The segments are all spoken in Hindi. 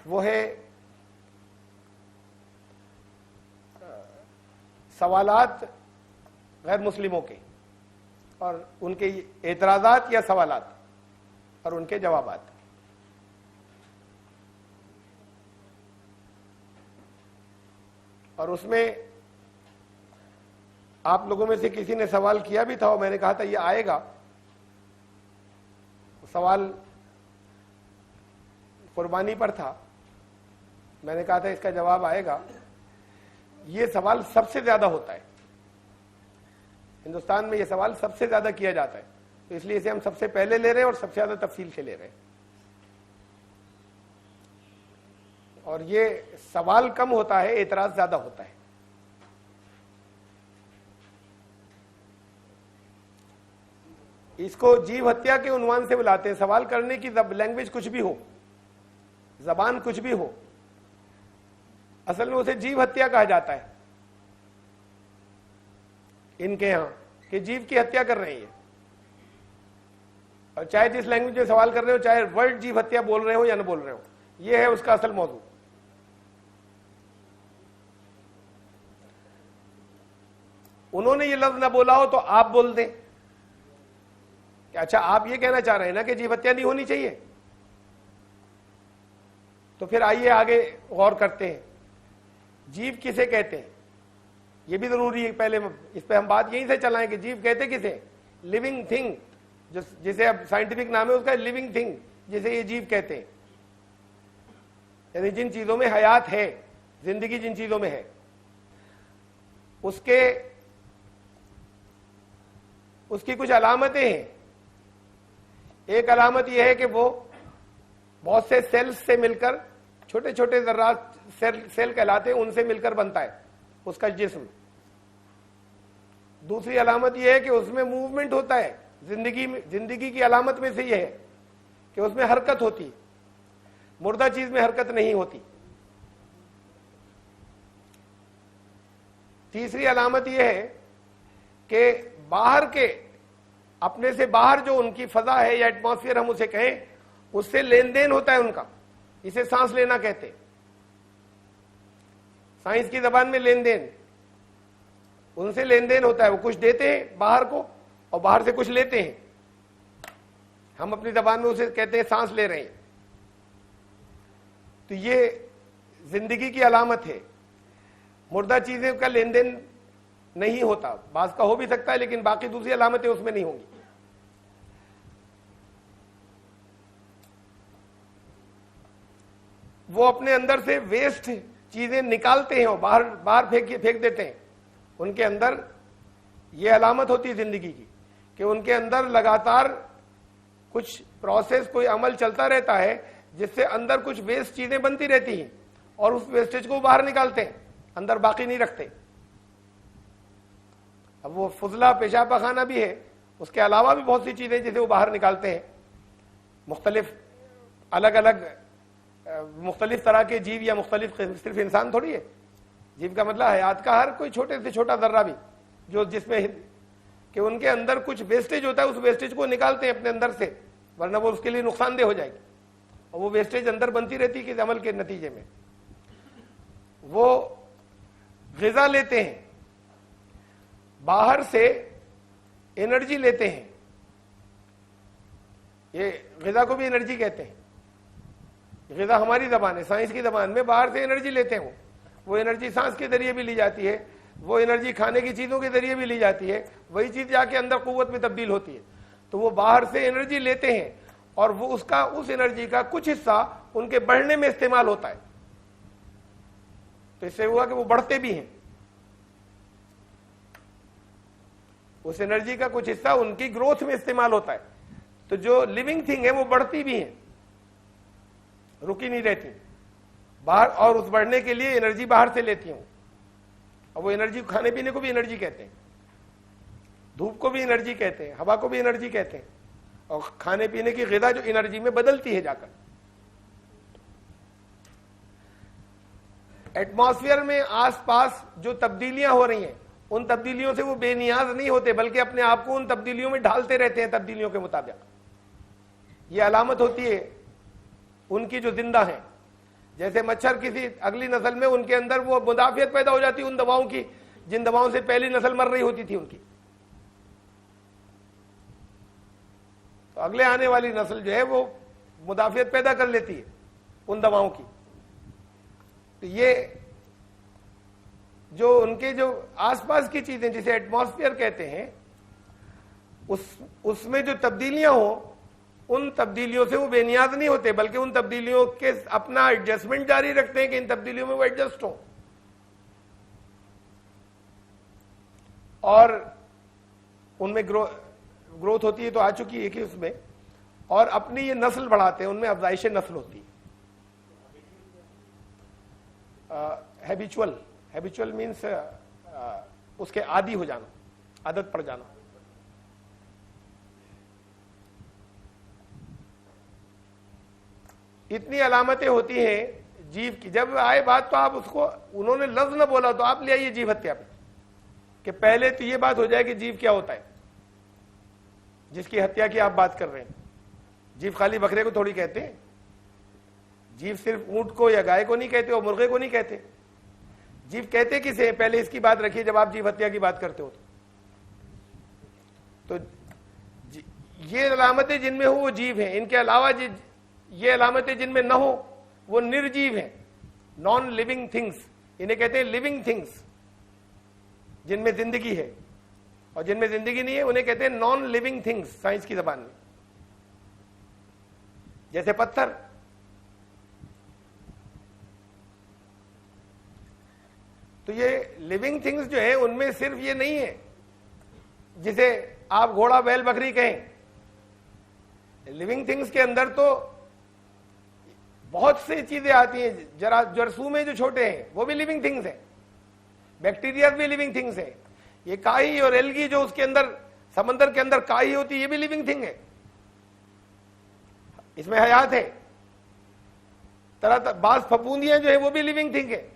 वो है सवालात गैर मुस्लिमों के और उनके एतराज़ात या सवालात और उनके जवाबात। और उसमें आप लोगों में से किसी ने सवाल किया भी था और मैंने कहा था ये आएगा। सवाल कुर्बानी पर था, मैंने कहा था इसका जवाब आएगा। ये सवाल सबसे ज्यादा होता है हिंदुस्तान में, ये सवाल सबसे ज्यादा किया जाता है, तो इसलिए इसे हम सबसे पहले ले रहे हैं और सबसे ज्यादा तफसील से ले रहे हैं। और ये सवाल कम होता है, एतराज ज्यादा होता है। इसको जीव हत्या के उन्वान से बुलाते हैं। सवाल करने की लैंग्वेज कुछ भी हो, जबान कुछ भी हो, असल में उसे जीव हत्या कहा जाता है इनके यहां, कि जीव की हत्या कर रहे हैं। और चाहे जिस लैंग्वेज में सवाल कर रहे हो, चाहे वर्ड जीव हत्या बोल रहे हो या न बोल रहे हो, यह है उसका असल मौजू। उन्होंने ये लफ्ज ना बोला हो तो आप बोल दें कि अच्छा आप ये कहना चाह रहे हैं ना कि जीव हत्या नहीं होनी चाहिए, तो फिर आइए आगे गौर करते हैं। जीव किसे कहते हैं ये भी जरूरी है, पहले इस पे हम बात यहीं से चलाएं कि जीव कहते किसे? लिविंग थिंग, जिसे अब साइंटिफिक नाम है उसका लिविंग थिंग, जिसे ये जीव कहते हैं। यानी जिन चीजों में हयात है, जिंदगी जिन चीजों में है, उसकी कुछ अलामतें हैं। एक अलामत यह है कि वो बहुत से सेल्स से मिलकर, छोटे छोटे जर्रात सेल कहलाते हैं, उनसे मिलकर बनता है उसका जिस्म। दूसरी अलामत यह है कि उसमें मूवमेंट होता है। जिंदगी की अलामत में से यह है कि उसमें हरकत होती है। मुर्दा चीज में हरकत नहीं होती। तीसरी अलामत यह है कि बाहर के, अपने से बाहर जो उनकी फजा है या एटमॉस्फेयर हम उसे कहें, उससे लेन देन होता है उनका। इसे सांस लेना कहते हैं, साइंस की जबान में लेन देन। उनसे लेन देन होता है, वो कुछ देते हैं बाहर को और बाहर से कुछ लेते हैं। हम अपनी जबान में उसे कहते हैं सांस ले रहे हैं। तो ये जिंदगी की अलामत है। मुर्दा चीजें का लेन देन नहीं होता, बाज का हो भी सकता है, लेकिन बाकी दूसरी अलामतें उसमें नहीं होंगी। वो अपने अंदर से वेस्ट चीजें निकालते हैं और बाहर फेंक देते हैं। उनके अंदर ये अलामत होती है जिंदगी की कि उनके अंदर लगातार कुछ प्रोसेस, कोई अमल चलता रहता है, जिससे अंदर कुछ वेस्ट चीजें बनती रहती हैं और उस वेस्टेज को बाहर निकालते हैं, अंदर बाकी नहीं रखते। अब वो फुजला पेशाब पाखाना भी है, उसके अलावा भी बहुत सी चीजें जिसे वो बाहर निकालते हैं। मुख्तलिफ अलग अलग मुख्तलिफ तरह के जीव या मुख्तलिफ, सिर्फ इंसान थोड़ी है। जीव का मतलब हयात का हर कोई छोटे से छोटा दर्रा भी, जो जिसमें कि उनके अंदर कुछ वेस्टेज होता है, उस वेस्टेज को निकालते हैं अपने अंदर से, वरना वो उसके लिए नुकसानदेह हो जाएगी। और वो वेस्टेज अंदर बनती रहती है कि अमल के नतीजे में वो ग़िज़ा लेते हैं, बाहर से एनर्जी लेते हैं। ये ग़िज़ा को भी एनर्जी कहते हैं। ग़िज़ा हमारी जबान है, साइंस की जबान में बाहर से एनर्जी लेते हैं। वो एनर्जी सांस के जरिए भी ली जाती है, वो एनर्जी खाने की चीजों के जरिए भी ली जाती है, वही चीज जाके अंदर कुव्वत में तब्दील होती है। तो वो बाहर से एनर्जी लेते हैं और वो उस एनर्जी का कुछ हिस्सा उनके बढ़ने में इस्तेमाल होता है। तो इससे हुआ कि वो बढ़ते भी हैं। उस एनर्जी का कुछ हिस्सा उनकी ग्रोथ में इस्तेमाल होता है। तो जो लिविंग थिंग है वो बढ़ती भी है, रुकी नहीं रहती बाहर, और उस बढ़ने के लिए एनर्जी बाहर से लेती हूं। और वो एनर्जी, खाने पीने को भी एनर्जी कहते हैं, धूप को भी एनर्जी कहते हैं, हवा को भी एनर्जी कहते हैं। और खाने पीने की ग़िज़ा जो एनर्जी में बदलती है जाकर। एटमॉस्फेयर में आसपास जो तब्दीलियां हो रही हैं, उन तब्दीलियों से वो बेनियाज नहीं होते, बल्कि अपने आप को उन तब्दीलियों में ढालते रहते हैं तब्दीलियों के मुताबिक। ये अलामत होती है उनकी जो जिंदा है। जैसे मच्छर किसी अगली नस्ल में, उनके अंदर वो मुदाफियत पैदा हो जाती है उन दवाओं की जिन दवाओं से पहली नस्ल मर रही होती थी उनकी, तो अगले आने वाली नस्ल जो है वो मुदाफियत पैदा कर लेती है उन दवाओं की। तो ये जो उनके जो आसपास की चीजें जिसे एटमॉस्फेयर कहते हैं, उसमें जो तब्दीलियां हो, उन तब्दीलियों से वो बेनियाज नहीं होते, बल्कि उन तब्दीलियों के अपना एडजस्टमेंट जारी रखते हैं कि इन तब्दीलियों में वो एडजस्ट हो और उनमें ग्रोथ होती है, तो आ चुकी है कि उसमें, और अपनी ये नस्ल बढ़ाते हैं, उनमें अफजाइश नस्ल होती है। हैबिचुअल मीन्स उसके आदी हो जाना, आदत पड़ जाना। इतनी अलामतें होती हैं जीव की। जब आए बात तो आप उसको, उन्होंने लफ्ज न बोला तो आप ले आइए जीव हत्या पे, कि पहले तो ये बात हो जाए कि जीव क्या होता है जिसकी हत्या की आप बात कर रहे हैं। जीव खाली बकरे को थोड़ी कहते हैं, जीव सिर्फ ऊंट को या गाय को नहीं कहते और मुर्गे को नहीं कहते। जीव कहते किसे, पहले इसकी बात रखिए जब आप जीव हत्या की बात करते हो तो ये अलामतें जिनमें हो वो जीव हैं। इनके अलावा ये अलामतें जिनमें न हो वो निर्जीव हैं, नॉन लिविंग थिंग्स। इन्हें कहते हैं लिविंग थिंग्स, जिनमें जिंदगी है, और जिनमें जिंदगी नहीं है उन्हें कहते हैं नॉन लिविंग थिंग्स साइंस की जबान में। जैसे पत्थर, तो ये लिविंग थिंग्स जो है उनमें सिर्फ ये नहीं है जिसे आप घोड़ा बैल बकरी कहें। लिविंग थिंग्स के अंदर तो बहुत सी चीजें आती हैं। जरा जरसूमे जो छोटे हैं वो भी लिविंग थिंग्स हैं, बैक्टीरिया भी लिविंग थिंग्स हैं। ये काई और एल्गी जो उसके अंदर समंदर के अंदर काई होती है, ये भी लिविंग थिंग है, इसमें हयात है। तरह बाज फफूंदियां जो है वो भी लिविंग थिंग है,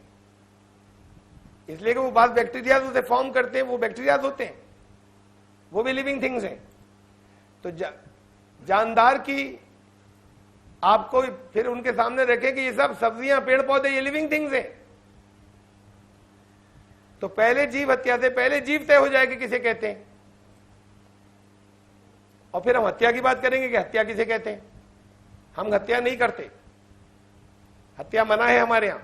इसलिए कि वो बाज बैक्टीरिया उसे फॉर्म करते हैं, वो बैक्टीरिया होते हैं, वो भी लिविंग थिंग्स हैं। तो जानदार की आपको फिर उनके सामने रखे कि ये सब सब्जियां पेड़ पौधे ये लिविंग थिंग्स हैं। तो पहले जीव हत्या से पहले जीव तय हो जाए कि किसे कहते हैं, और फिर हम हत्या की बात करेंगे कि हत्या किसे कहते हैं। हम हत्या नहीं करते, हत्या मना है हमारे यहां।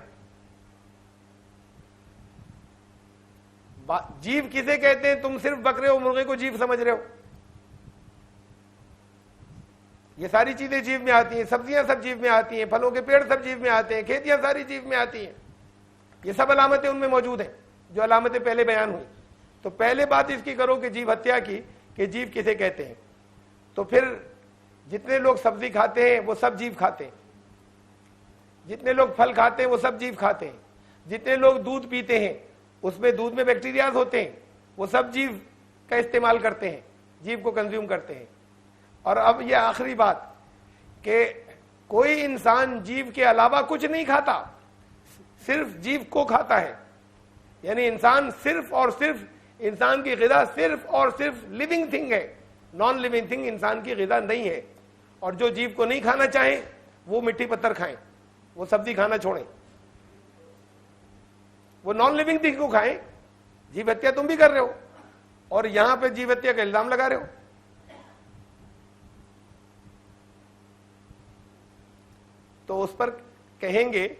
जीव किसे कहते हैं, तुम सिर्फ बकरे और मुर्गे को जीव समझ रहे हो। ये सारी चीजें जीव में आती हैं, सब्जियां सब जीव में आती हैं, फलों के पेड़ सब जीव में आते हैं, खेतियां सारी जीव में आती हैं। ये सब अलामतें उनमें मौजूद हैं जो अलामतें पहले बयान हुई। तो पहले बात इसकी करो कि जीव हत्या की, कि जीव किसे कहते हैं। तो फिर जितने लोग सब्जी खाते हैं वो सब जीव खाते हैं, जितने लोग फल खाते हैं वो सब जीव खाते हैं, जितने लोग दूध पीते हैं उसमें दूध में बैक्टीरियाज होते हैं, वो सब जीव का इस्तेमाल करते हैं, जीव को कंज्यूम करते हैं। और अब यह आखिरी बात कि कोई इंसान जीव के अलावा कुछ नहीं खाता, सिर्फ जीव को खाता है। यानी इंसान सिर्फ और सिर्फ, इंसान की ग़िज़ा सिर्फ और सिर्फ लिविंग थिंग है, नॉन लिविंग थिंग इंसान की ग़िज़ा नहीं है। और जो जीव को नहीं खाना चाहें वो मिट्टी पत्थर खाएं, वो सब्जी खाना छोड़ें, वो नॉन लिविंग थिंग को खाएं। जीव हत्या तुम भी कर रहे हो और यहां पे जीव हत्या का इल्जाम लगा रहे हो। तो उस पर कहेंगे,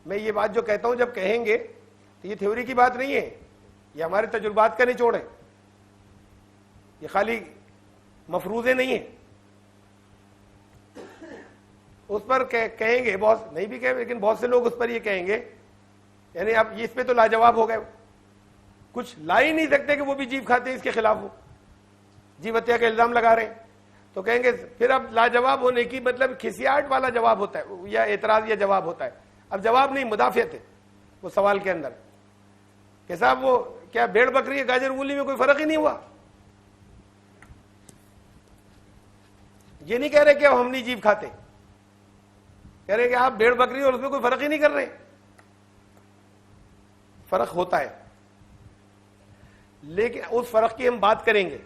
मैं ये बात जो कहता हूं जब कहेंगे तो ये थ्योरी की बात नहीं है, ये हमारे तजुर्बात का निचोड़ है, ये खाली मफरूजे नहीं है। उस पर कहेंगे, बहुत नहीं भी कहे लेकिन बहुत से लोग उस पर ये कहेंगे, यानी आप इस पे तो लाजवाब हो गए, कुछ ला ही नहीं सकते कि वो भी जीव खाते हैं, इसके खिलाफ वो जीव हत्या का इल्जाम लगा रहे हैं। तो कहेंगे फिर अब लाजवाब होने की मतलब खिसियाट वाला जवाब होता है, या एतराज या जवाब होता है। अब जवाब नहीं, मुदाफियत है वो सवाल के अंदर कि साहब वो क्या भेड़ बकरी गाजर मूली में कोई फर्क ही नहीं हुआ। ये नहीं कह रहे कि हम नहीं जीव खाते, कह रहे कि आप भेड़ बकरी और उसमें कोई फर्क ही नहीं कर रहे। फर्क होता है, लेकिन उस फर्क की हम बात करेंगे।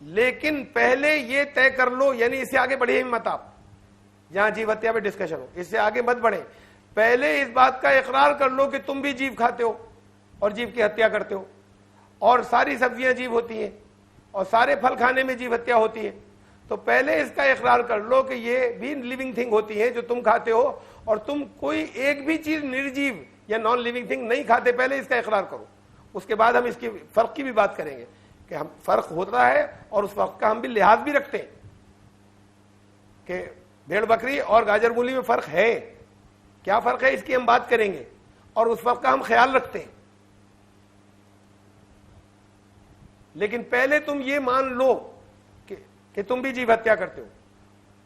लेकिन पहले ये तय कर लो, यानी इससे आगे बढ़े ही मत आप, जहां जीव हत्या पे डिस्कशन हो, इससे आगे मत बढ़े। पहले इस बात का इकरार कर लो कि तुम भी जीव खाते हो और जीव की हत्या करते हो, और सारी सब्जियां जीव होती हैं और सारे फल खाने में जीव हत्या होती है। तो पहले इसका इकरार कर लो कि ये भी लिविंग थिंग होती है जो तुम खाते हो, और तुम कोई एक भी चीज निर्जीव या नॉन लिविंग थिंग नहीं खाते। पहले इसका इकरार करो, उसके बाद हम इसकी फर्क की भी बात करेंगे कि हम फर्क होता है और उस फर्क का हम भी लिहाज भी रखते हैं कि भेड़ बकरी और गाजर मूली में फर्क है, क्या फर्क है इसकी हम बात करेंगे, और उस फर्क का हम ख्याल रखते हैं। लेकिन पहले तुम ये मान लो कि तुम भी जीव हत्या करते हो,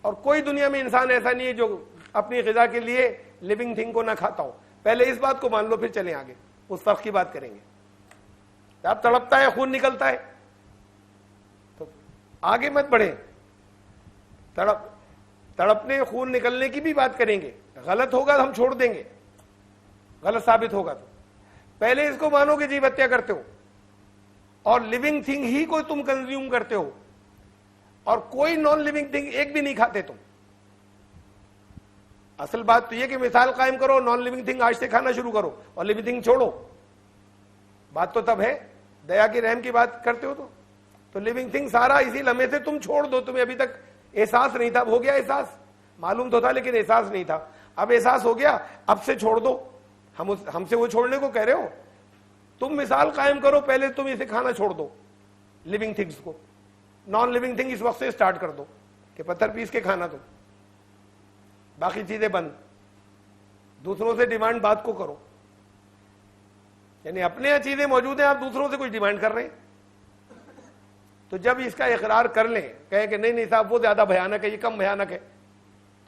और कोई दुनिया में इंसान ऐसा नहीं है जो अपनी ग़िज़ा के लिए लिविंग थिंग को ना खाता हो। पहले इस बात को मान लो, फिर चलें आगे, उस फर्क की बात करेंगे। जब तड़पता है खून निकलता है तो आगे मत बढ़े, तड़पने खून निकलने की भी बात करेंगे। गलत होगा तो हम छोड़ देंगे, गलत साबित होगा तो। पहले इसको मानो कि जीव हत्या करते हो और लिविंग थिंग ही को तुम कंज्यूम करते हो, और कोई नॉन लिविंग थिंग एक भी नहीं खाते तुम। असल बात तो यह कि मिसाल कायम करो, नॉन लिविंग थिंग आज से खाना शुरू करो और लिविंग थिंग छोड़ो। बात तो तब है, दया की रहम की बात करते हो तो लिविंग थिंग सारा इसी लम्हे से तुम छोड़ दो। तुम्हें अभी तक एहसास नहीं था, हो गया एहसास, मालूम तो था लेकिन एहसास नहीं था, अब एहसास हो गया, अब से छोड़ दो। हमसे वो छोड़ने को कह रहे हो? तुम मिसाल कायम करो, पहले तुम इसे खाना छोड़ दो, लिविंग थिंग्स को। नॉन लिविंग थिंग इस वक्त से स्टार्ट कर दो कि पत्थर पीस के खाना तुम, बाकी चीजें बंद। दूसरों से डिमांड बात को करो, यानी अपने यहाँ चीजें मौजूद हैं, आप दूसरों से कुछ डिमांड कर रहे हैं। तो जब इसका इकरार कर लें, कहें कि नहीं नहीं साहब वो ज्यादा भयानक है, ये कम भयानक है,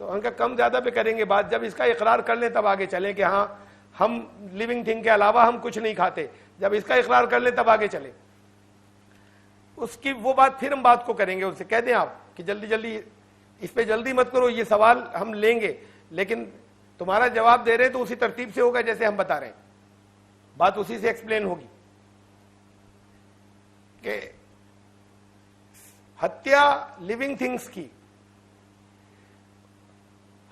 तो उनका कम ज्यादा पे करेंगे बात। जब इसका इकरार कर लें तब आगे चलें कि हाँ हम लिविंग थिंग के अलावा हम कुछ नहीं खाते। जब इसका इकरार कर लें तब आगे चले, उसकी वो बात फिर हम बात को करेंगे। उनसे कह दें आप कि जल्दी जल्दी इस पे जल्दी मत करो, ये सवाल हम लेंगे, लेकिन तुम्हारा जवाब दे रहे हैं तो उसी तरतीब से होगा जैसे हम बता रहे हैं, बात उसी से एक्सप्लेन होगी कि हत्या लिविंग थिंग्स की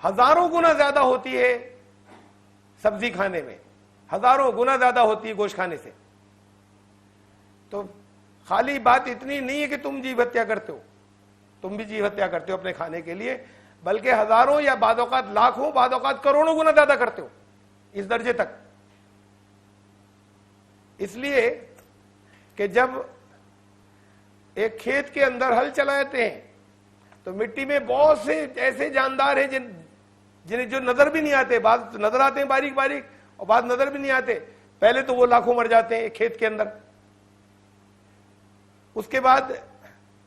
हजारों गुना ज्यादा होती है सब्जी खाने में, हजारों गुना ज्यादा होती है गोश्त खाने से। तो खाली बात इतनी नहीं है कि तुम जीव हत्या करते हो, तुम भी जीव हत्या करते हो अपने खाने के लिए, बल्कि हजारों या बाद औक़ात लाखों, बाद औक़ात करोड़ों गुना ज्यादा करते हो, इस दर्जे तक। इसलिए कि जब एक खेत के अंदर हल चलाते हैं तो मिट्टी में बहुत से ऐसे जानदार हैं जिन्हें जो नजर भी नहीं आते, बाद नजर आते हैं बारीक बारीक और बाद नजर भी नहीं आते। पहले तो वो लाखों मर जाते हैं खेत के अंदर। उसके बाद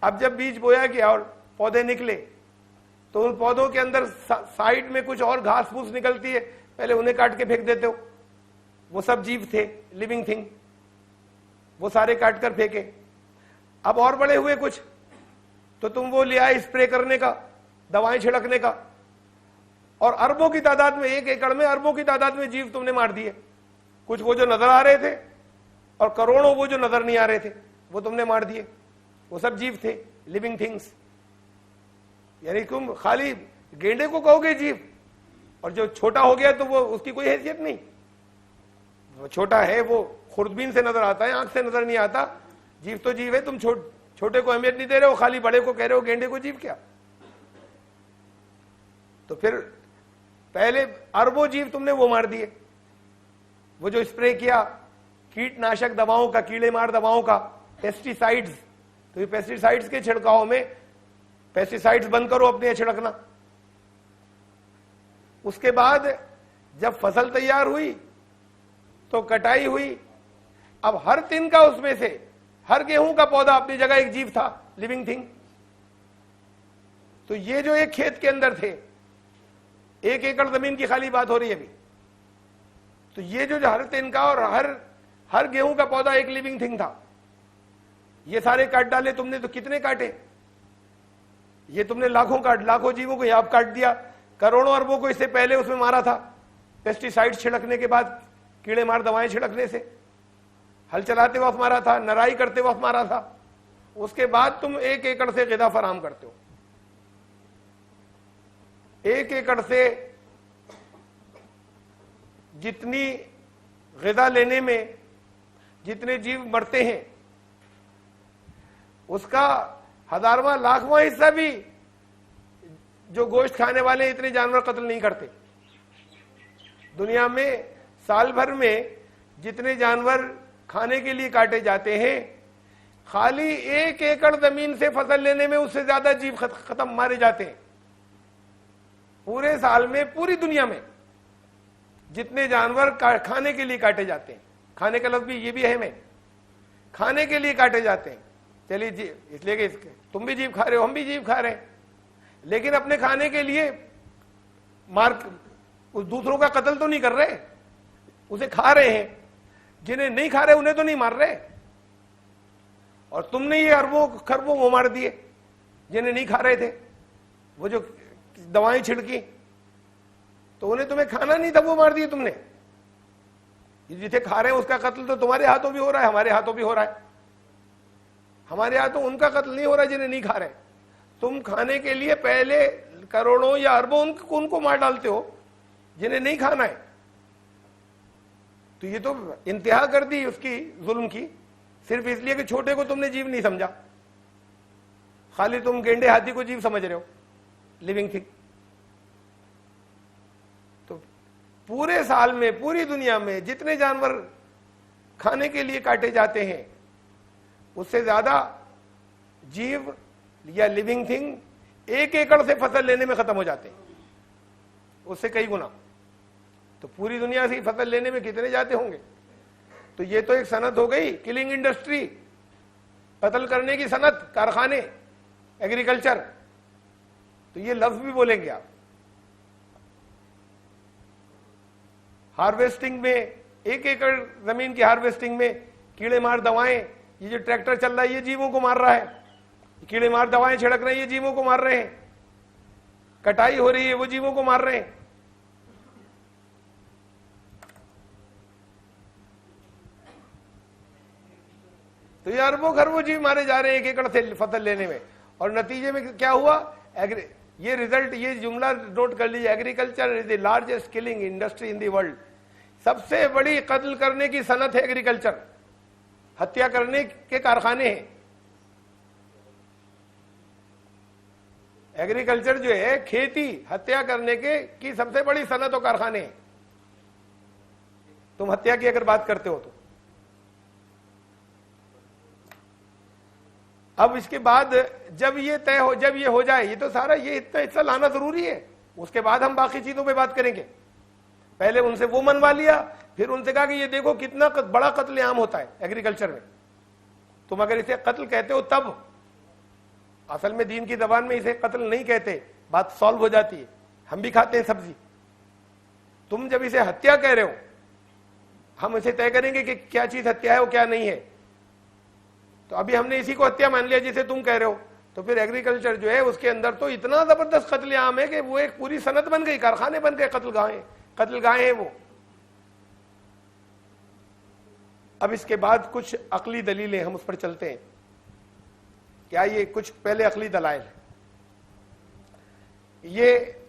अब जब बीज बोया गया और पौधे निकले तो उन पौधों के अंदर साइड में कुछ और घास फूस निकलती है, पहले उन्हें काट के फेंक देते हो। वो सब जीव थे, लिविंग थिंग, वो सारे काट कर फेंके। अब और बड़े हुए कुछ तो तुम वो ले आए स्प्रे करने का, दवाएं छिड़कने का, और अरबों की तादाद में, एक एकड़ में अरबों की तादाद में जीव तुमने मार दिए। कुछ वो जो नजर आ रहे थे और करोड़ों वो जो नजर नहीं आ रहे थे वो तुमने मार दिए। वो सब जीव थे, लिविंग थिंग्स। यानी तुम खाली गेंडे को कहोगे जीव, और जो छोटा हो गया तो वो उसकी कोई हैसियत नहीं। वो छोटा है, वो खुर्दबीन से नजर आता है, आंख से नजर नहीं आता। जीव तो जीव है, तुम छोटे को अहमियत नहीं दे रहे हो, खाली बड़े को कह रहे हो गेंडे को जीव क्या। तो फिर पहले अरबों जीव तुमने वो मार दिए। वो जो स्प्रे किया कीटनाशक दवाओं का, कीड़े मार दवाओं का, पेस्टिसाइड्स, तो ये पेस्टिसाइड्स के छिड़काव में पेस्टिसाइड्स बंद करो अपने यहाँ छिड़कना। उसके बाद जब फसल तैयार हुई तो कटाई हुई। अब हर तिनका उसमें से, हर गेहूं का पौधा अपनी जगह एक जीव था, लिविंग थिंग। तो ये जो एक खेत के अंदर थे, 1 एकड़ जमीन की खाली बात हो रही है अभी, तो ये जो हर तिनका और हर गेहूं का पौधा एक लिविंग थिंग था। ये सारे काट डाले तुमने, तो कितने काटे? ये तुमने लाखों जीवों को आप काट दिया। करोड़ों अरबों को इससे पहले उसमें मारा था, पेस्टिसाइड छिड़कने के बाद, कीड़े मार दवाएं छिड़कने से, हल चलाते वक्त मारा था, नराई करते वक्त मारा था। उसके बाद तुम 1 एकड़ से ग़िज़ा फराहम करते हो। 1 एकड़ से जितनी ग़िज़ा लेने में जितने जीव मरते हैं, उसका 1000वां लाखवां हिस्सा भी जो गोश्त खाने वाले इतने जानवर कत्ल नहीं करते। दुनिया में साल भर में जितने जानवर खाने के लिए काटे जाते हैं, खाली 1 एकड़ जमीन से फसल लेने में उससे ज्यादा जीव खत्म मारे जाते हैं। पूरे साल में पूरी दुनिया में जितने जानवर खाने के लिए काटे जाते हैं, खाने का लफ्ज़ भी ये भी अहम है, खाने के लिए काटे जाते हैं। चलिए जी, इसलिए कि तुम भी जीव खा रहे हो, हम भी जीव खा रहे हैं, लेकिन अपने खाने के लिए उस दूसरों का कत्ल तो नहीं कर रहे, उसे खा रहे हैं। जिन्हें नहीं खा रहे उन्हें तो नहीं मार रहे, और तुमने ये अरबों खरबों वो मार दिए जिन्हें नहीं खा रहे थे। वो जो दवाएं छिड़की तो उन्हें तुम्हें खाना नहीं था, वो मार दिए तुमने। जिसे खा रहे हैं उसका कत्ल तो तुम्हारे हाथों भी हो रहा है, हमारे हाथों भी हो रहा है। हमारे हाथों उनका कत्ल नहीं हो रहा जिन्हें नहीं खा रहे। तुम खाने के लिए पहले करोड़ों या अरबों उनको मार डालते हो जिन्हें नहीं खाना है। तो ये तो इंतहा कर दी उसकी जुल्म की, सिर्फ इसलिए कि छोटे को तुमने जीव नहीं समझा। खाली तुम गेंडे हाथी को जीव समझ रहे हो, लिविंग थिंग। तो पूरे साल में पूरी दुनिया में जितने जानवर खाने के लिए काटे जाते हैं, उससे ज्यादा जीव या लिविंग थिंग 1 एकड़ से फसल लेने में खत्म हो जाते हैं, उससे कई गुना। तो पूरी दुनिया से फसल लेने में कितने जाते होंगे। तो ये तो एक सनत हो गई, किलिंग इंडस्ट्री, कत्ल करने की सनत, कारखाने, एग्रीकल्चर। तो ये लफ्ज भी बोलेंगे आप। हार्वेस्टिंग में 1 एकड़ जमीन की हार्वेस्टिंग में कीड़े मार दवाएं, ये जो ट्रैक्टर चल रहा है ये जीवों को मार रहा है, कीड़े मार दवाएं छिड़क रहे हैं ये जीवों को मार रहे हैं, कटाई हो रही है वो जीवों को मार रहे हैं। तो ये अरबों खरबों जीव मारे जा रहे हैं 1 एकड़ से फसल लेने में। और नतीजे में क्या हुआ, ये रिजल्ट, ये जुमला नोट कर लीजिए, agriculture is the largest killing industry in the world. सबसे बड़ी कत्ल करने की सनत है एग्रीकल्चर, हत्या करने के कारखाने हैं। एग्रीकल्चर जो है, खेती हत्या करने के की सबसे बड़ी सनत और कारखाने हैं। तुम हत्या की अगर बात करते हो तो अब इसके बाद जब ये तय हो, जब ये हो जाए, ये तो सारा ये इतना हिस्सा लाना जरूरी है, उसके बाद हम बाकी चीजों पे बात करेंगे। पहले उनसे वो मनवा लिया, फिर उनसे कहा कि ये देखो कितना बड़ा कत्लेआम होता है एग्रीकल्चर में। तुम अगर इसे कत्ल कहते हो तब, असल में दीन की जबान में इसे कत्ल नहीं कहते, बात सॉल्व हो जाती है। हम भी खाते हैं सब्जी, तुम जब इसे हत्या कह रहे हो, हम इसे तय करेंगे कि क्या चीज हत्या है और क्या नहीं है। तो अभी हमने इसी को हत्या मान लिया जिसे तुम कह रहे हो। तो फिर एग्रीकल्चर जो है उसके अंदर तो इतना जबरदस्त कत्लेआम है कि वो एक पूरी सनत बन गई, कारखाने बन गए, कत्लगाहें हैं वो। अब इसके बाद कुछ अकली दलीलें, हम उस पर चलते हैं। क्या ये कुछ पहले अकली दलाइल है। ये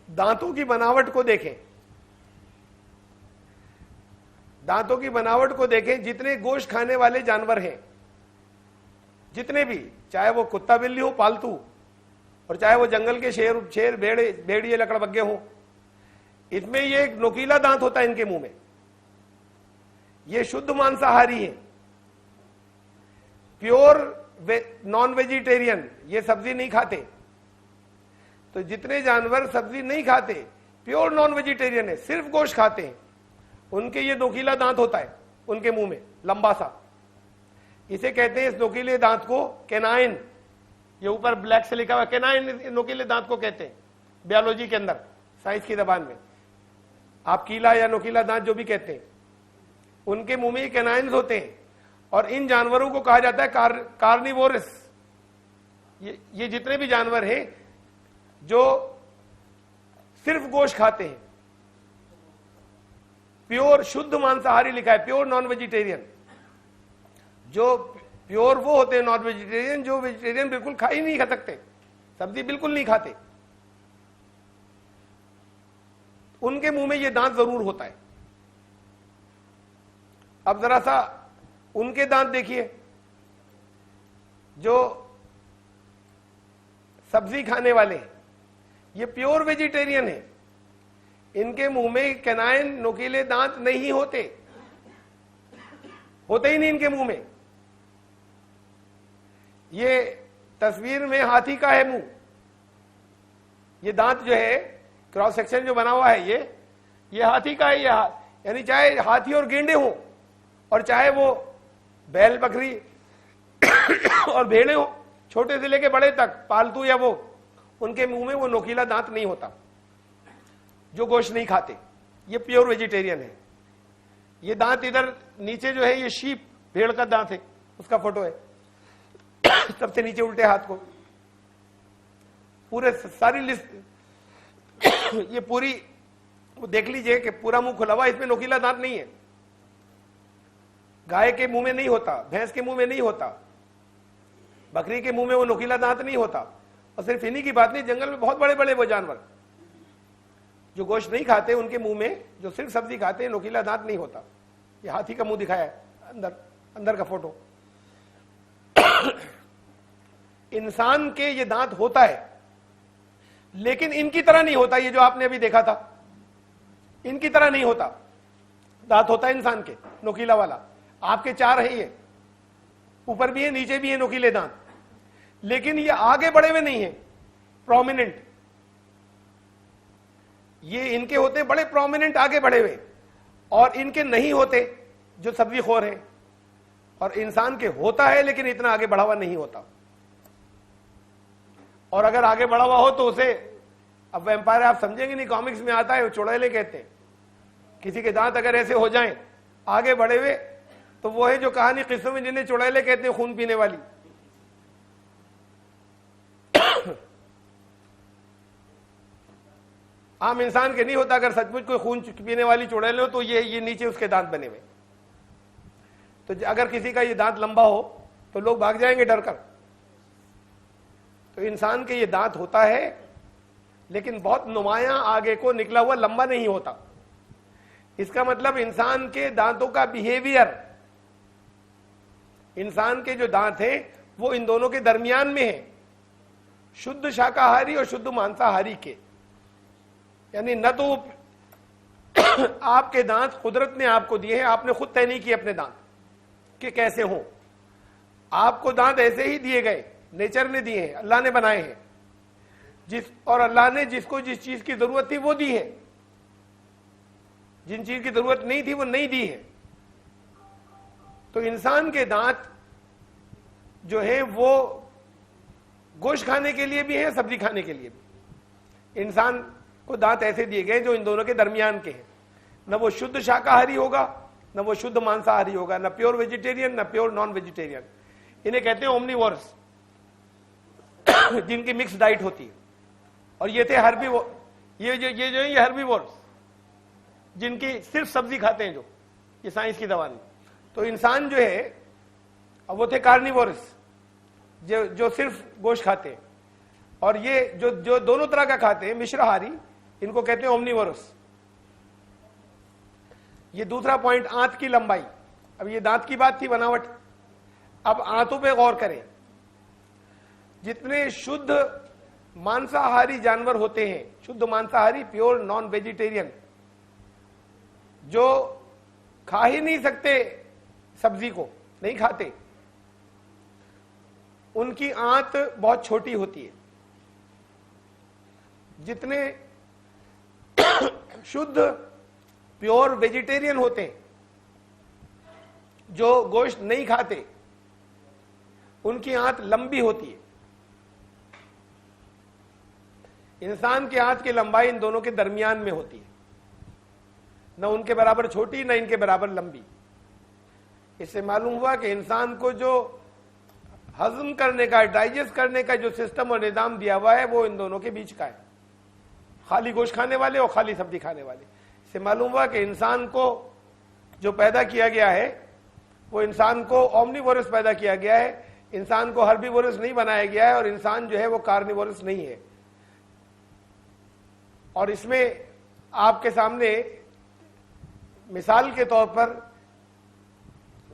दांतों की बनावट को देखें, दांतों की बनावट को देखें। जितने गोश्त खाने वाले जानवर हैं, जितने भी, चाहे वो कुत्ता बिल्ली हो पालतू, और चाहे वो जंगल के शेर भेड़िए लकड़बग्गे हो, इसमें ये एक नुकीला दांत होता है इनके मुंह में। ये शुद्ध मांसाहारी है, प्योर नॉन वेजिटेरियन, ये सब्जी नहीं खाते। तो जितने जानवर सब्जी नहीं खाते, प्योर नॉन वेजिटेरियन है, सिर्फ गोश्त खाते हैं, उनके ये नुकीला दांत होता है उनके मुंह में, लंबा सा। इसे कहते हैं, इस नुकीले दांत को केनाइन, ये ऊपर ब्लैक से लिखा हुआ केनाइन, नुकीले दांत को कहते हैं बायोलॉजी के अंदर, साइंस की जबान में। आप कीला या नुकीला दांत जो भी कहते हैं, उनके मुंह में केनाइन्स होते हैं। और इन जानवरों को कहा जाता है कार्निवोरस। ये जितने भी जानवर हैं जो सिर्फ गोश्त खाते हैं, प्योर शुद्ध मांसाहारी लिखा है, प्योर नॉन वेजिटेरियन। जो प्योर वो होते हैं नॉन वेजिटेरियन, जो वेजिटेरियन बिल्कुल खा ही नहीं खा सकते, सब्जी बिल्कुल नहीं खाते, उनके मुंह में ये दांत जरूर होता है। अब जरा सा उनके दांत देखिए जो सब्जी खाने वाले हैं, ये प्योर वेजिटेरियन है, इनके मुंह में कैनाइन नुकीले दांत नहीं होते, होते ही नहीं इनके मुंह में। ये तस्वीर में हाथी का है मुंह, ये दांत जो है क्रॉस सेक्शन जो बना हुआ है ये हाथी का है, ये यानी चाहे हाथी और गेंडे हो और चाहे वो बैल बकरी और भेड़े हो, छोटे से लेके बड़े तक, पालतू या वो, उनके मुंह में वो नोकीला दांत नहीं होता जो गोश्त नहीं खाते। ये प्योर वेजिटेरियन है। ये दांत इधर नीचे जो है ये शीप, भेड़ का दांत है, उसका फोटो है सबसे नीचे उल्टे हाथ को, पूरे सारी लिस्ट ये पूरी वो देख लीजिए कि पूरा मुंह खुला हुआ, इसमें नोकीला दांत नहीं है। गाय के मुंह में नहीं होता, भैंस के मुंह में नहीं होता, बकरी के मुंह में वो नोकीला दांत नहीं होता। और सिर्फ इन्हीं की बात नहीं, जंगल में बहुत बड़े बड़े वो जानवर जो गोश्त नहीं खाते, उनके मुंह में, जो सिर्फ सब्जी खाते हैं, नोकीला दांत नहीं होता। ये हाथी का मुंह दिखाया है अंदर का फोटो। इंसान के ये दांत होता है, लेकिन इनकी तरह नहीं होता। ये जो आपने अभी देखा था, इनकी तरह नहीं होता। दांत होता है इंसान के नोकीला वाला, आपके 4 है, ये ऊपर भी है नीचे भी है नोकीले दांत, लेकिन ये आगे बढ़े हुए नहीं है, प्रोमिनेंट। ये इनके होते हैं बड़े प्रोमिनेंट, आगे बढ़े हुए, और इनके नहीं होते जो सब्जी खोर है। और इंसान के होता है लेकिन इतना आगे बढ़ा हुआ नहीं होता। और अगर आगे बढ़ा हुआ हो तो उसे, अब वैम्पायर आप समझेंगे नहीं, कॉमिक्स में आता है, वो चुड़ैले कहते हैं। किसी के दांत अगर ऐसे हो जाएं आगे बढ़े हुए, तो वो है जो कहानी किस्सों में जिन्हें चुड़ैले कहते हैं, खून पीने वाली। आम इंसान के नहीं होता। अगर सचमुच कोई खून पीने वाली चुड़ैल हो तो ये नीचे उसके दांत बने हुए। तो अगर किसी का ये दांत लंबा हो तो लोग भाग जाएंगे डर कर। तो इंसान के ये दांत होता है, लेकिन बहुत नुमायां आगे को निकला हुआ, लंबा नहीं होता। इसका मतलब इंसान के दांतों का बिहेवियर, इंसान के जो दांत हैं वो इन दोनों के दरमियान में है, शुद्ध शाकाहारी और शुद्ध मांसाहारी के। यानी न तो आपके दांत कुदरत ने आपको दिए हैं, आपने खुद तय नहीं किए अपने दांत कि कैसे हो। आपको दांत ऐसे ही दिए गए, नेचर ने दिए हैं, अल्लाह ने बनाए हैं। और अल्लाह ने जिसको जिस चीज की जरूरत थी वो दी है, जिन चीज की जरूरत नहीं थी वो नहीं दी है। तो इंसान के दांत जो है वो गोश्त खाने के लिए भी है, सब्जी खाने के लिए भी। इंसान को दांत ऐसे दिए गए जो इन दोनों के दरमियान के हैं। न वो शुद्ध शाकाहारी होगा, न वो शुद्ध मांसाहारी होगा, न प्योर वेजिटेरियन, न प्योर नॉन वेजिटेरियन। इन्हें कहते हैं ओमनीवोरस, जिनकी मिक्स डाइट होती है। और ये थे ये हर्बीवोरस, जिनकी सिर्फ सब्जी खाते हैं, जो ये साइंस की दवा नहीं। तो इंसान जो है, अब वो थे कार्निवोरस, जो सिर्फ गोश्त खाते हैं। और ये जो दोनों तरह का खाते हैं, मिश्राहारी, इनको कहते हैं ओमनीवोरस। ये दूसरा पॉइंट, आंत की लंबाई। अब ये दांत की बात थी, बनावट। अब आंतों पे गौर करें। जितने शुद्ध मांसाहारी जानवर होते हैं, शुद्ध मांसाहारी, प्योर नॉन वेजिटेरियन, जो खा ही नहीं सकते सब्जी को, नहीं खाते, उनकी आंत बहुत छोटी होती है। जितने शुद्ध प्योर वेजिटेरियन होते हैं, जो गोश्त नहीं खाते, उनकी आंत लंबी होती है। इंसान के आंत की लंबाई इन दोनों के दरमियान में होती है, न उनके बराबर छोटी न इनके बराबर लंबी। इससे मालूम हुआ कि इंसान को जो हजम करने का, डाइजेस्ट करने का जो सिस्टम और निजाम दिया हुआ है, वो इन दोनों के बीच का है, खाली गोश्त खाने वाले और खाली सब्जी खाने वाले। इससे मालूम हुआ कि इंसान को जो पैदा किया गया है वो इंसान को ओमनीवोरस पैदा किया गया है, इंसान को हर्बीवोरस नहीं बनाया गया है, और इंसान जो है वो कार्निवोरस नहीं है। और इसमें आपके सामने मिसाल के तौर पर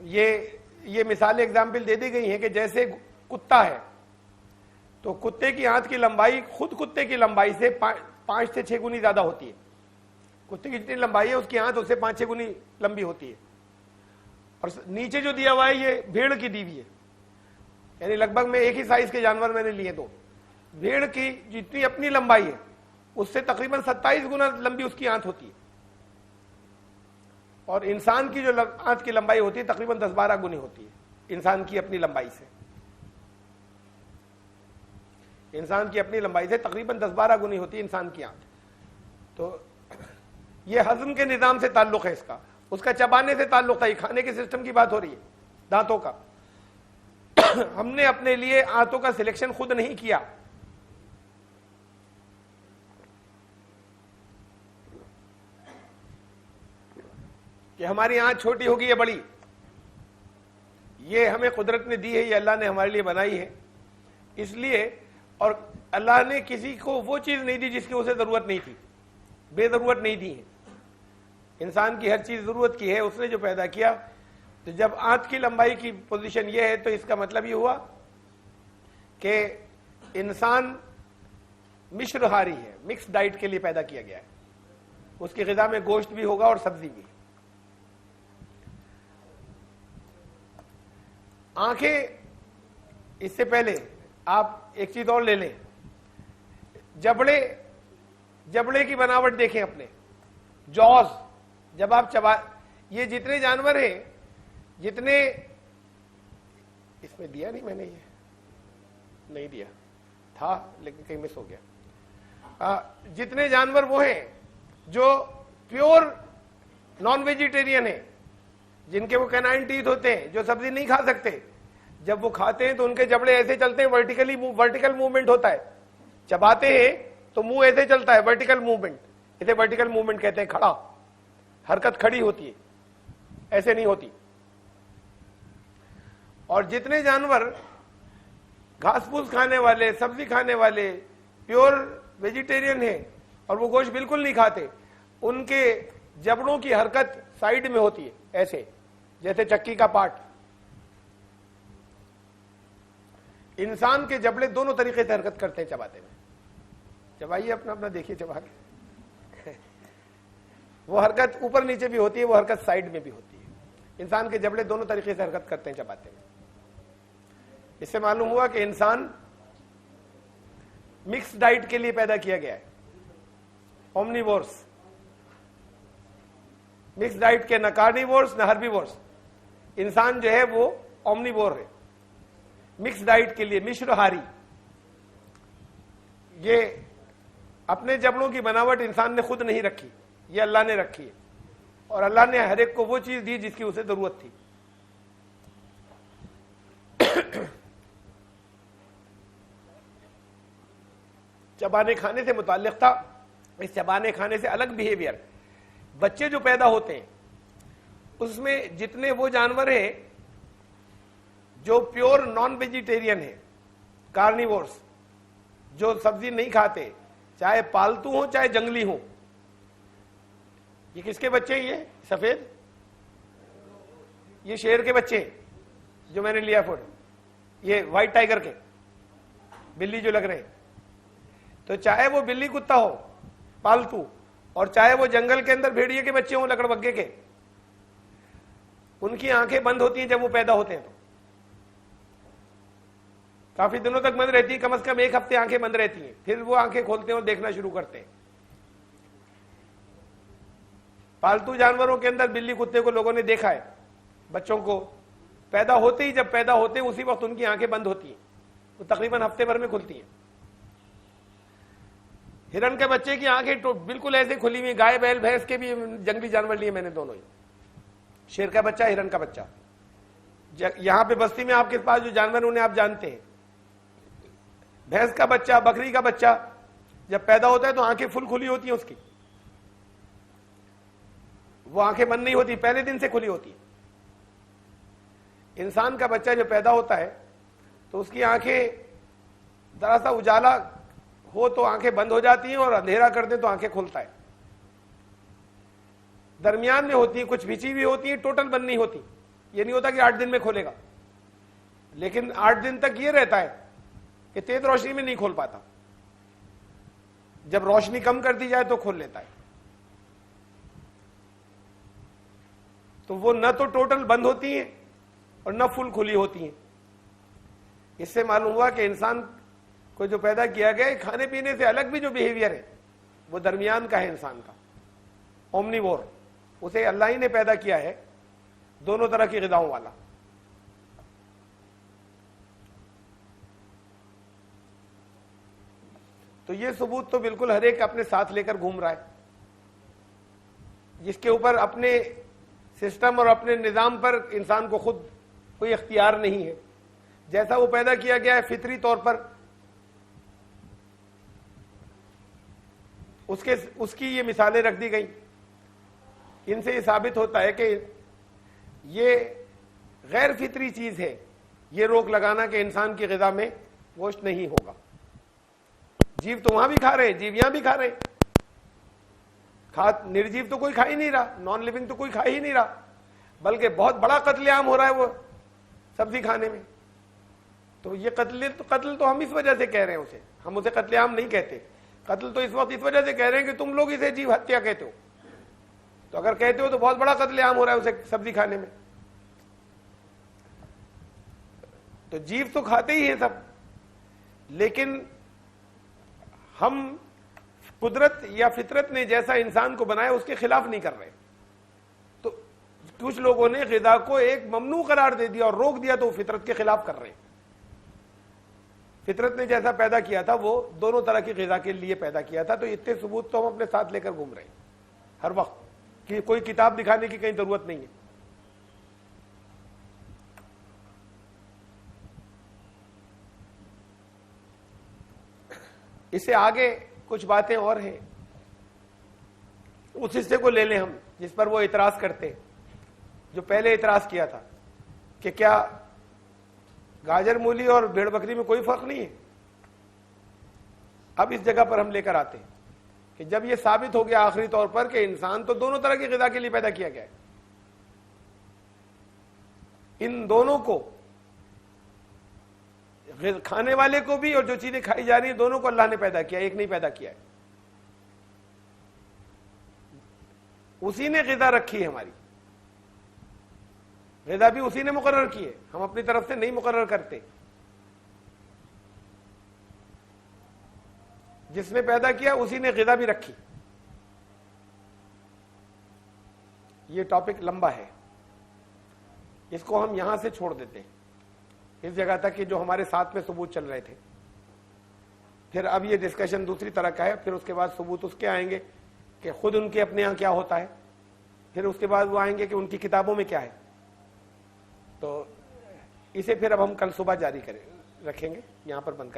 ये मिसाल एग्जाम्पल दे दी गई है कि जैसे कुत्ता है, तो कुत्ते की आंत की लंबाई खुद कुत्ते की लंबाई से 5 से 6 गुनी ज्यादा होती है। कुत्ते की जितनी लंबाई है उसकी आंत उससे 5-6 गुनी लंबी होती है। और नीचे जो दिया हुआ है ये भेड़ की दी हुई है, यानी लगभग में एक ही साइज के जानवर मैंने लिए दो। भेड़ की जितनी अपनी लंबाई है उससे तकरीबन 27 गुना लंबी उसकी आंत होती है, और इंसान की जो आंत की लंबाई होती है तकरीबन 10-12 गुनी होती है इंसान की अपनी लंबाई से। इंसान की अपनी लंबाई से तकरीबन 10-12 गुनी होती है इंसान की आंत। तो ये हजम के निजाम से ताल्लुक है इसका, उसका चबाने से ताल्लुक था। ये खाने के सिस्टम की बात हो रही है, दांतों का। हमने अपने लिए आंतों का सिलेक्शन खुद नहीं किया। कि हमारी आंत छोटी होगी या बड़ी, ये हमें कुदरत ने दी है, ये अल्लाह ने हमारे लिए बनाई है इसलिए। और अल्लाह ने किसी को वो चीज नहीं दी जिसकी उसे जरूरत नहीं थी, बेजरूरत नहीं दी है। इंसान की हर चीज जरूरत की है, उसने जो पैदा किया। तो जब आंत की लंबाई की पोजीशन ये है तो इसका मतलब ये हुआ कि इंसान मिश्रहारी है, मिक्स डाइट के लिए पैदा किया गया है। उसकी ग़िज़ा में गोश्त भी होगा और सब्जी भी। आंखें, इससे पहले आप एक चीज और ले लें, जबड़े की बनावट देखें अपने, जॉज, जब आप चबा, ये जितने जानवर हैं, जितने, इसमें दिया नहीं मैंने, ये नहीं दिया था लेकिन कहीं मिस हो गया। जितने जानवर वो हैं जो प्योर नॉन वेजिटेरियन है, जिनके वो कैनाइन टीथ होते हैं, जो सब्जी नहीं खा सकते, जब वो खाते हैं तो उनके जबड़े ऐसे चलते हैं, वर्टिकल मूवमेंट होता है। चबाते हैं तो मुंह ऐसे चलता है, वर्टिकल मूवमेंट, इसे वर्टिकल मूवमेंट कहते हैं। खड़ा, हरकत खड़ी होती है, ऐसे नहीं होती। और जितने जानवर घास फूस खाने वाले, सब्जी खाने वाले, प्योर वेजिटेरियन है और वो गोश्त बिल्कुल नहीं खाते, उनके जबड़ों की हरकत साइड में होती है, ऐसे जैसे चक्की का पार्ट। इंसान के जबड़े दोनों तरीके से हरकत करते हैं चबाते में। चबाइए अपना अपना, देखिए चबा के। वो हरकत ऊपर नीचे भी होती है, वो हरकत साइड में भी होती है। इंसान के जबड़े दोनों तरीके से हरकत करते हैं चबाते में। इससे मालूम हुआ कि इंसान मिक्स डाइट के लिए पैदा किया गया है, ओमनीवोर्स। मिक्स डाइट के, न कार्निवोर्स न हर्बीवोर्स। इंसान जो है वो ओमनीवोर है, मिक्स डाइट के लिए मिश्रहारी। ये अपने जबड़ों की बनावट इंसान ने खुद नहीं रखी, ये अल्लाह ने रखी है। और अल्लाह ने हर एक को वो चीज दी जिसकी उसे जरूरत थी। चबाने खाने से मुताल्लिक था। इस चबाने खाने से अलग बिहेवियर, बच्चे जो पैदा होते हैं उसमें जितने वो जानवर हैं जो प्योर नॉन वेजिटेरियन है, कार्निवोर्स, जो सब्जी नहीं खाते, चाहे पालतू हो चाहे जंगली हो। ये किसके बच्चे हैं? ये सफेद, ये शेर के बच्चे हैं जो मैंने लिया फोटो, ये व्हाइट टाइगर के, बिल्ली जो लग रहे हैं। तो चाहे वो बिल्ली कुत्ता हो पालतू, और चाहे वो जंगल के अंदर भेड़िए के बच्चे हों, लकड़बग्गे के, उनकी आंखें बंद होती हैं जब वो पैदा होते हैं। तो काफी दिनों तक बंद रहती है, कम से कम 1 हफ्ते आंखें बंद रहती हैं, फिर वो आंखें खोलते हैं और देखना शुरू करते हैं। पालतू जानवरों के अंदर बिल्ली कुत्ते को लोगों ने देखा है, बच्चों को पैदा होते ही, जब पैदा होते हैं उसी वक्त उनकी आंखें बंद होती हैं, वो तकरीबन हफ्ते भर में खुलती हैं। हिरण के बच्चे की आंखें तो बिल्कुल ऐसे खुली हुई, गाय बैल भैंस के भी जंगली जानवर लिए मैंने दोनों ही, शेर का बच्चा, हिरण का बच्चा। यहां पे बस्ती में आपके पास जो जानवर उन्हें आप जानते हैं, भैंस का बच्चा, बकरी का बच्चा जब पैदा होता है तो आंखें फुल खुली होती हैं उसकी, वो आंखें बंद नहीं होती, पहले दिन से खुली होती है। इंसान का बच्चा जो पैदा होता है तो उसकी आंखें जरा सा उजाला हो तो आंखें बंद हो जाती हैं और अंधेरा कर दे तो आंखें खुलता है। दरमियान में होती है, कुछ बिछी हुई होती है, टोटल बंद नहीं होती। ये नहीं होता कि 8 दिन में खोलेगा, लेकिन 8 दिन तक ये रहता है कि तेज रोशनी में नहीं खोल पाता। जब रोशनी कम कर दी जाए तो खोल लेता है। तो वो न तो टोटल बंद होती हैं और न फुल खुली होती हैं। इससे मालूम हुआ कि इंसान को जो पैदा किया गया है, खाने पीने से अलग भी जो बिहेवियर है वो दरमियान का है इंसान का, ओमनीवोर। उसे अल्लाह ही ने पैदा किया है, दोनों तरह की ग़िज़ाओं वाला। तो ये सबूत तो बिल्कुल हर एक अपने साथ लेकर घूम रहा है, जिसके ऊपर अपने सिस्टम और अपने निज़ाम पर इंसान को खुद कोई इख्तियार नहीं है। जैसा वो पैदा किया गया है फितरी तौर पर, उसकी ये मिसालें रख दी गई। इनसे ये साबित होता है कि ये गैर फितरी चीज है, ये रोक लगाना कि इंसान की ग़िज़ा में गोश्त नहीं होगा। जीव तो वहां भी खा रहे हैं, जीव यहां भी खा रहे हैं। निर्जीव तो कोई खा ही नहीं रहा, नॉन लिविंग तो कोई खा ही नहीं रहा, बल्कि बहुत बड़ा कत्लेआम हो रहा है वो सब्जी खाने में। तो ये कत्ल तो हम इस वजह से कह रहे हैं उसे, हम उसे कत्लेआम नहीं कहते। कत्ल तो इस वक्त इस वजह से कह रहे हैं कि तुम लोग इसे जीव हत्या कहते हो। तो अगर कहते हो तो बहुत बड़ा कत्लेआम हो रहा है उसे सब्जी खाने में। तो जीव तो खाते ही हैं सब, लेकिन हम कुदरत या फितरत ने जैसा इंसान को बनाया उसके खिलाफ नहीं कर रहे। तो कुछ लोगों ने ग़िज़ा को एक ममनू करार दे दिया और रोक दिया, तो वो फितरत के खिलाफ कर रहे हैं। फितरत ने जैसा पैदा किया था वो दोनों तरह की ग़िज़ा के लिए पैदा किया था। तो इतने सबूत तो हम अपने साथ लेकर घूम रहे हैं हर वक्त, कि कोई किताब दिखाने की कहीं जरूरत नहीं है। इससे आगे कुछ बातें और हैं, उस हिस्से को ले लें हम जिस पर वो इतराज करते हैं, जो पहले इतराज किया था कि क्या गाजर मूली और भेड़ बकरी में कोई फर्क नहीं है। अब इस जगह पर हम लेकर आते हैं कि जब ये साबित हो गया आखिरी तौर पर कि इंसान तो दोनों तरह की ग़िज़ा के लिए पैदा किया गया है, इन दोनों को, खाने वाले को भी और जो चीजें खाई जा रही है, दोनों को अल्लाह ने पैदा किया, एक नहीं पैदा किया है। उसी ने ग़िज़ा रखी है, हमारी ग़िज़ा भी उसी ने मुकर्रर की है, हम अपनी तरफ से नहीं मुकर्रर करते। जिसने पैदा किया उसी ने ग़िज़ा भी रखी। ये टॉपिक लंबा है, इसको हम यहां से छोड़ देते हैं इस जगह तक कि जो हमारे साथ में सबूत चल रहे थे। फिर अब ये डिस्कशन दूसरी तरह का है, फिर उसके बाद सबूत उसके आएंगे कि खुद उनके अपने यहाँ क्या होता है, फिर उसके बाद वो आएंगे कि उनकी किताबों में क्या है। तो इसे फिर अब हम कल सुबह जारी रखेंगे, यहाँ पर बंद कर